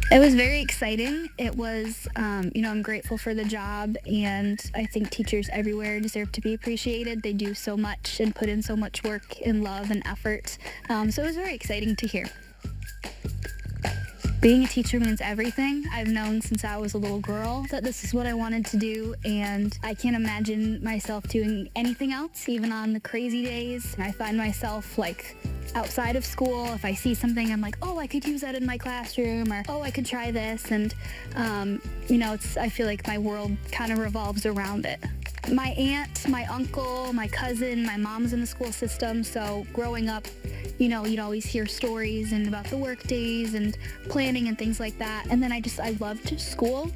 It was very exciting. It was, I'm grateful for the job, and I think teachers everywhere deserve to be appreciated. They do so much and put in so much work and love and effort. So it was very exciting to hear. Being a teacher means everything. I've known since I was a little girl that this is what I wanted to do, and I can't imagine myself doing anything else, even on the crazy days. I find myself outside of school, if I see something, I'm like, oh, I could use that in my classroom, or oh, I could try this, and I feel like my world kind of revolves around it. My aunt, my uncle, my cousin, my mom's in the school system, so growing up, you'd always hear stories and about the work days and planning and things like that. And then I loved school,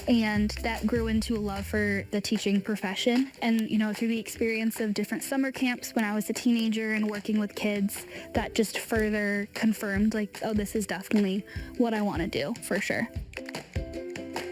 and that grew into a love for the teaching profession. And, through the experience of different summer camps when I was a teenager and working with kids, that just further confirmed, oh, this is definitely what I want to do, for sure.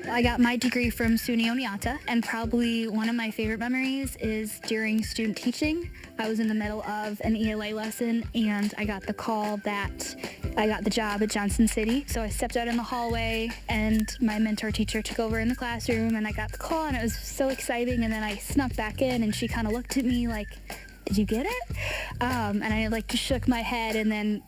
I got my degree from SUNY Oneonta, and probably one of my favorite memories is during student teaching. I was in the middle of an ELA lesson, and I got the call that I got the job at Johnson City. So I stepped out in the hallway, and my mentor teacher took over in the classroom, and I got the call, and it was so exciting. And then I snuck back in, and she kind of looked at me like, did you get it? And I just shook my head, and then,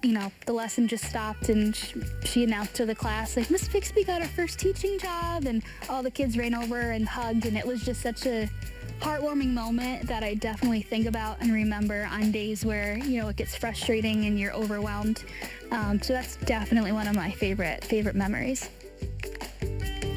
the lesson just stopped, and she announced to the class, Miss Bixby got her first teaching job, and all the kids ran over and hugged, and it was just such a heartwarming moment that I definitely think about and remember on days where, it gets frustrating and you're overwhelmed. So that's definitely one of my favorite memories.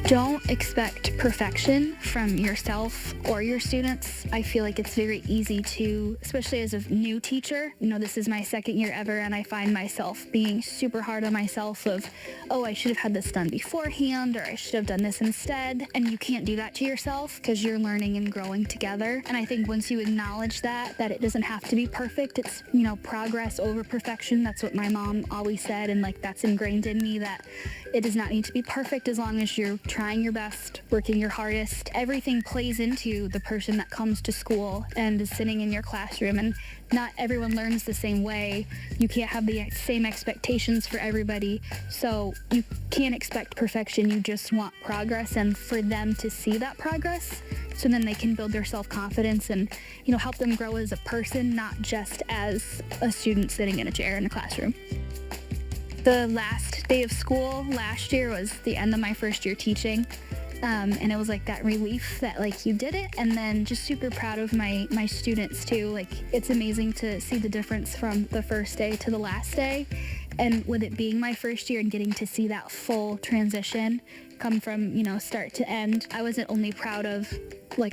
Don't expect perfection from yourself or your students. I feel like it's very easy to, especially as a new teacher, this is my second year ever, and I find myself being super hard on myself of, oh, I should have had this done beforehand, or I should have done this instead. And you can't do that to yourself because you're learning and growing together. And I think once you acknowledge that it doesn't have to be perfect, it's, progress over perfection. That's what my mom always said, and that's ingrained in me, that it does not need to be perfect as long as you're trying your best, working your hardest. Everything plays into the person that comes to school and is sitting in your classroom, and not everyone learns the same way. You can't have the same expectations for everybody, so you can't expect perfection. You just want progress, and for them to see that progress, so then they can build their self-confidence and, help them grow as a person, not just as a student sitting in a chair in a classroom. The last day of school last year was the end of my first year teaching, and it was that relief that you did it, and then just super proud of my students too. It's amazing to see the difference from the first day to the last day, and with it being my first year and getting to see that full transition come from start to end, I wasn't only proud of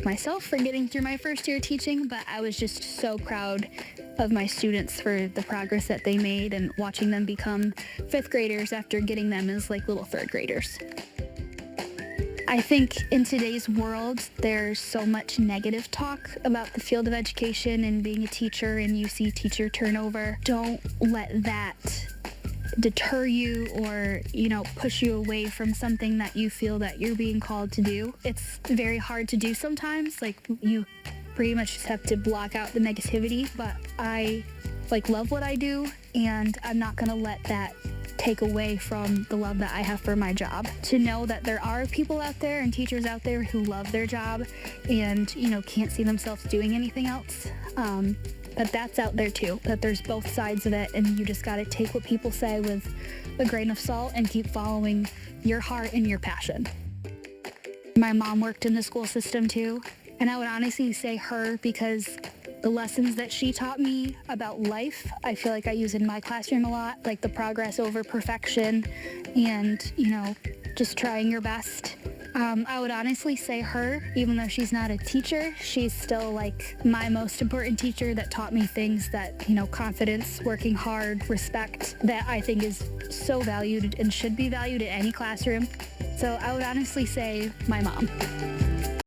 myself for getting through my first year teaching, but I was just so proud of my students for the progress that they made, and watching them become fifth graders after getting them as little third graders. I think in today's world, there's so much negative talk about the field of education and being a teacher, and you see teacher turnover. Don't let that deter you or, push you away from something that you feel that you're being called to do. It's very hard to do sometimes. You pretty much just have to block out the negativity, but I love what I do, and I'm not going to let that take away from the love that I have for my job. To know that there are people out there and teachers out there who love their job and, can't see themselves doing anything else. But that's out there too, that there's both sides of it, and you just got to take what people say with a grain of salt and keep following your heart and your passion. My mom worked in the school system too, and I would honestly say her, because the lessons that she taught me about life, I feel I use in my classroom a lot, the progress over perfection and, just trying your best. I would honestly say her, even though she's not a teacher, she's still my most important teacher that taught me things that, confidence, working hard, respect, that I think is so valued and should be valued in any classroom. So I would honestly say my mom.